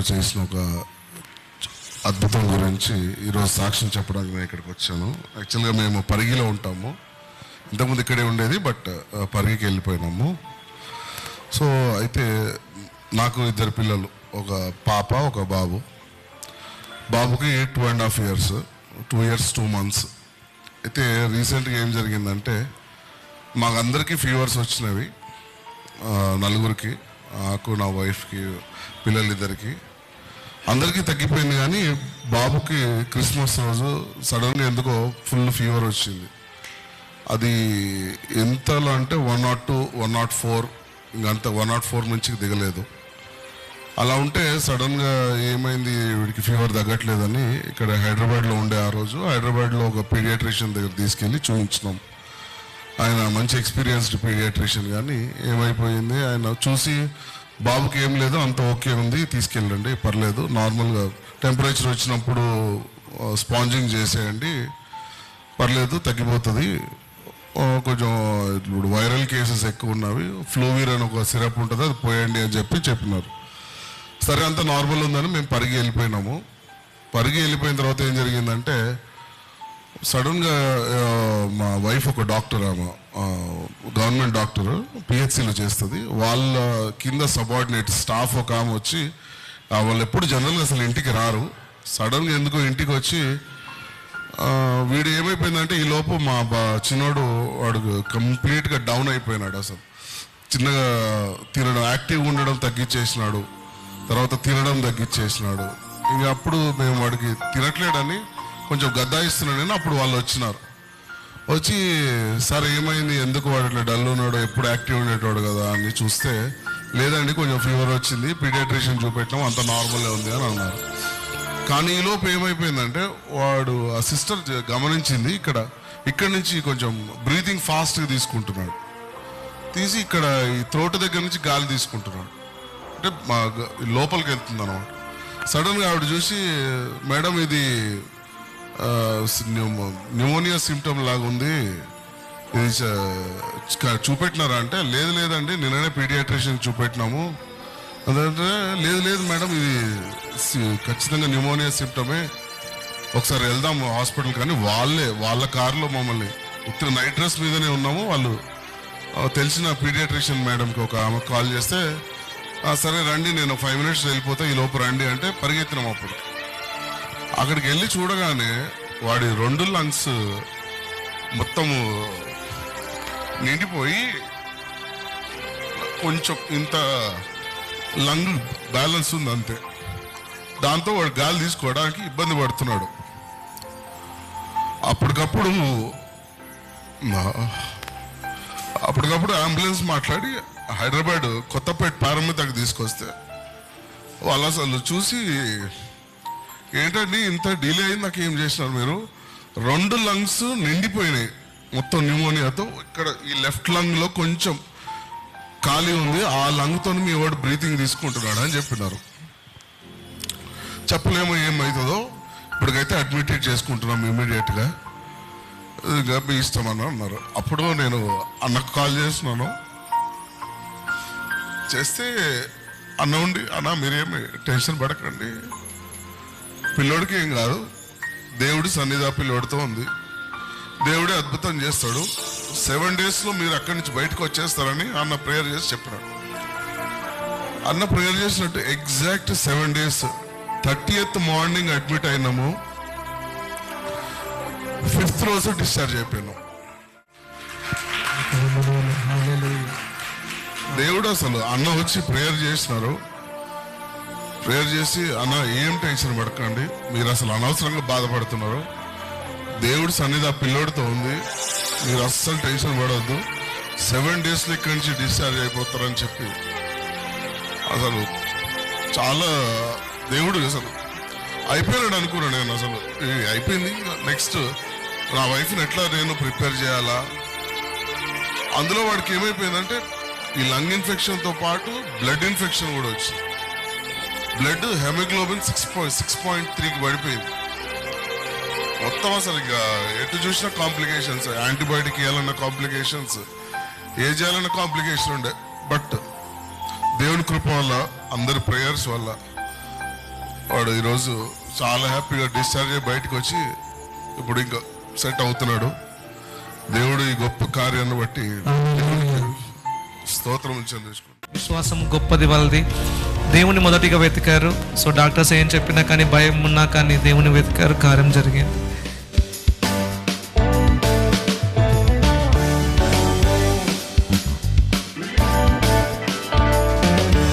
దేవుడు చేసిన ఒక అద్భుతం గురించి ఈరోజు సాక్ష్యం చెప్పడానికి నేను ఇక్కడికి వచ్చాను. యాక్చువల్గా మేము పరిగిలో ఉంటాము, ఇంతకుముందు ఇక్కడే ఉండేది, బట్ పరిగికి వెళ్ళిపోయినాము. సో అయితే నాకు 2 పిల్లలు, ఒక పాప ఒక బాబు. బాబుకి 2.5 years, 2 years 2 months. అయితే రీసెంట్గా ఏం జరిగిందంటే మాకందరికీ ఫీవర్స్ వచ్చినవి, 4 నాకు, నా వైఫ్కి, పిల్లలిద్దరికి అందరికీ తగ్గిపోయింది. కానీ బాబుకి క్రిస్మస్ రోజు సడన్గా ఎందుకో ఫుల్ ఫీవర్ వచ్చింది. అది ఎంతలో అంటే 102, 104, ఇంకంత 104 నుంచి దిగలేదు. అలా ఉంటే సడన్గా ఏమైంది, వీడికి ఫీవర్ తగ్గట్లేదని ఇక్కడ హైదరాబాద్లో ఉండే ఆ రోజు హైదరాబాద్లో ఒక పీడియాట్రిషియన్ దగ్గర తీసుకెళ్ళి చూపించినాం. ఆయన మంచి ఎక్స్పీరియన్స్డ్ పీడియాట్రిషియన్. కానీ ఏమైపోయింది, ఆయన చూసి బాబుకి ఏం లేదు, అంత ఓకే ఉంది, తీసుకెళ్ళండి, పర్లేదు, నార్మల్గా టెంపరేచర్ వచ్చినప్పుడు స్పాంజింగ్ చేసేయండి, పర్లేదు, తగ్గిపోతుంది, కొంచెం ఇప్పుడు వైరల్ కేసెస్ ఎక్కువ ఉన్నవి, ఫ్లూవీర్ అని ఒక సిరప్ ఉంటుంది, అది పోయండి అని చెప్పినారు. సరే, అంత నార్మల్ ఉందని మేము పరిగి వెళ్ళిపోయినాము. పరిగి వెళ్ళిపోయిన తర్వాత ఏం జరిగిందంటే సడన్గా మా వైఫ్ ఒక డాక్టర్, ఆమె గవర్నమెంట్ డాక్టర్, పిహెచ్సిలో చేస్తుంది. వాళ్ళ కింద సబార్డినేట్ స్టాఫ్ ఒక ఆమె వచ్చి, వాళ్ళు ఎప్పుడు జనరల్గా అసలు ఇంటికి రారు, సడన్గా ఎందుకో ఇంటికి వచ్చి, వీడు ఏమైపోయిందంటే ఈ లోపు మా చిన్నోడు వాడు కంప్లీట్గా డౌన్ అయిపోయినాడు. అసలు చిన్నగా తినడం, యాక్టివ్గా ఉండడం తగ్గించేసినాడు, తర్వాత తినడం తగ్గించేసినాడు. ఇక అప్పుడు మేము వాడికి తినట్లేడని కొంచెం గద్దాయిస్తున్నాడని అప్పుడు వాళ్ళు వచ్చినారు. వచ్చి, సార్ ఏమైంది, ఎందుకు వాడు ఇట్లా డల్ ఉన్నాడు, ఎప్పుడు యాక్టివ్ ఉండేటోడు కదా అని చూస్తే, లేదండి కొంచెం ఫీవర్ వచ్చింది, పీడియాట్రిషియన్ చూపెట్టాము, అంత నార్మల్గా ఉంది అని అన్నారు. కానీ ఈ లోపు ఏమైపోయిందంటే వాడు, ఆ సిస్టర్ గమనించింది, ఇక్కడ నుంచి కొంచెం బ్రీతింగ్ ఫాస్ట్గా తీసుకుంటున్నాడు, తీసి ఇక్కడ ఈ త్రోట్ దగ్గర నుంచి గాలి తీసుకుంటున్నాడు, అంటే మా లోపలికి వెళ్తుంది అనమాట. సడన్గా ఆవిడ చూసి, మేడం ఇది న్యూమోనియా సిమ్టమ్ లాగా ఉంది, ఇది చూపెట్టినారా అంటే, లేదండి నిన్ననే పీడియాట్రిషియన్ చూపెట్టినాము. అదంటే, లేదు మేడం, ఇది ఖచ్చితంగా న్యూమోనియా సిమ్టమే, ఒకసారి వెళ్దాము హాస్పిటల్. కానీ వాళ్ళ కారులో మమ్మల్ని ఉత్తర నైట్ డ్రెస్ మీదనే ఉన్నాము, వాళ్ళు తెలిసిన పీడియాట్రిషియన్ మేడంకి ఒక ఆమె కాల్ చేస్తే, సరే రండి, నేను 5 minutes వెళ్ళిపోతా, ఈ లోపు రండి అంటే పరిగెత్తినాం. అప్పుడు అక్కడికి వెళ్ళి చూడగానే వాడి 2 lungs మొత్తము నిండిపోయి కొంచెం ఇంత లంగ్ బ్యాలెన్స్ ఉంది అంతే. దాంతో వాడు గాలి తీసుకోవడానికి ఇబ్బంది పడుతున్నాడు. అప్పటికప్పుడు అంబులెన్స్ మాట్లాడి హైదరాబాద్ కొత్తపేట పారామితకి తీసుకొస్తే వాళ్ళు అసలు చూసి, ఏంటండి ఇంత డిలే అయింది, నాకు ఏం చేసినారు మీరు, 2 lungs నిండిపోయినాయి మొత్తం న్యూమోనియాతో, ఇక్కడ ఈ లెఫ్ట్ లంగ్లో కొంచెం ఖాళీ ఉంది, ఆ లంగ్తో మీ వాడు బ్రీతింగ్ తీసుకుంటున్నాడు అని చెప్పినారు. చెప్పలేమో ఏమవుతుందో, ఇప్పటికైతే అడ్మిట్ చేసుకుంటున్నాం ఇమీడియట్గా, ఇంకా మీ ఇష్టమని అన్నారు. అప్పుడు నేను అన్నకు కాల్ చేస్తున్నాను, చేస్తే అన్న ఉండి, అన్న మీరేమి టెన్షన్ పడకండి, పిల్లోడికి ఏం కాదు, దేవుడి సన్నిధి ఆ పిల్లోడితో ఉంది, దేవుడే అద్భుతం చేస్తాడు, 7 daysలో మీరు అక్కడి నుంచి బయటకు వచ్చేస్తారని అన్న ప్రేయర్ చేసి చెప్పినాడు. అన్న ప్రేయర్ చేసినట్టు exact 7 days, 30th morning admit అయినాము, 5th రోజు డిశ్చార్జ్ అయిపోయినాం. దేవుడు అసలు అన్న వచ్చి ప్రేయర్ చేసినారు, ప్రేయర్ చేసి, అన్న ఏం టెన్షన్ పడకండి, మీరు అసలు అనవసరంగా బాధపడుతున్నారు, దేవుడి సన్నిధి ఆ పిల్లోడితో ఉంది, మీరు అస్సలు టెన్షన్ పడవద్దు, 7 daysలో ఇక్కడి నుంచి డిశ్చార్జ్ అయిపోతారని చెప్పి, అసలు చాలా దేవుడు అసలు అయిపోయినాడు అనుకున్నాను నేను. అసలు అయిపోయింది, నెక్స్ట్ నా వైఫ్ని ఎట్లా నేను ప్రిపేర్ చేయాలా. అందులో వాడికి ఏమైపోయిందంటే ఈ లంగ్ ఇన్ఫెక్షన్తో పాటు బ్లడ్ ఇన్ఫెక్షన్ కూడా వచ్చింది. బ్లడ్ హెమోగ్లోబిన్ 6.3కి పడిపోయింది మొత్తం. అసలు ఇక ఎటు చూసినా కాంప్లికేషన్స్, యాంటీబయాటిక్ ఇవ్వాలన్న కాంప్లికేషన్స్, ఏ చేయాలన్న కాంప్లికేషన్ ఉండే. బట్ దేవుని కృప వల్ల, అందరి ప్రేయర్స్ వల్ల వాడు ఈరోజు చాలా హ్యాపీగా డిశ్చార్జ్ అయ్యి బయటకు వచ్చి ఇప్పుడు ఇంకా సెట్ అవుతున్నాడు. దేవుడు ఈ గొప్ప కార్యాన్ని బట్టి స్తోత్రం చెల్లించుకుంటాం. విశ్వాసం గొప్పది వాళ్ళది. దేవుని మొదటిగా వెతికారు. సో డాక్టర్స్ ఏం చెప్పినా కానీ, భయం ఉన్నా కానీ దేవుని వెతికారు, కార్యం జరిగింది.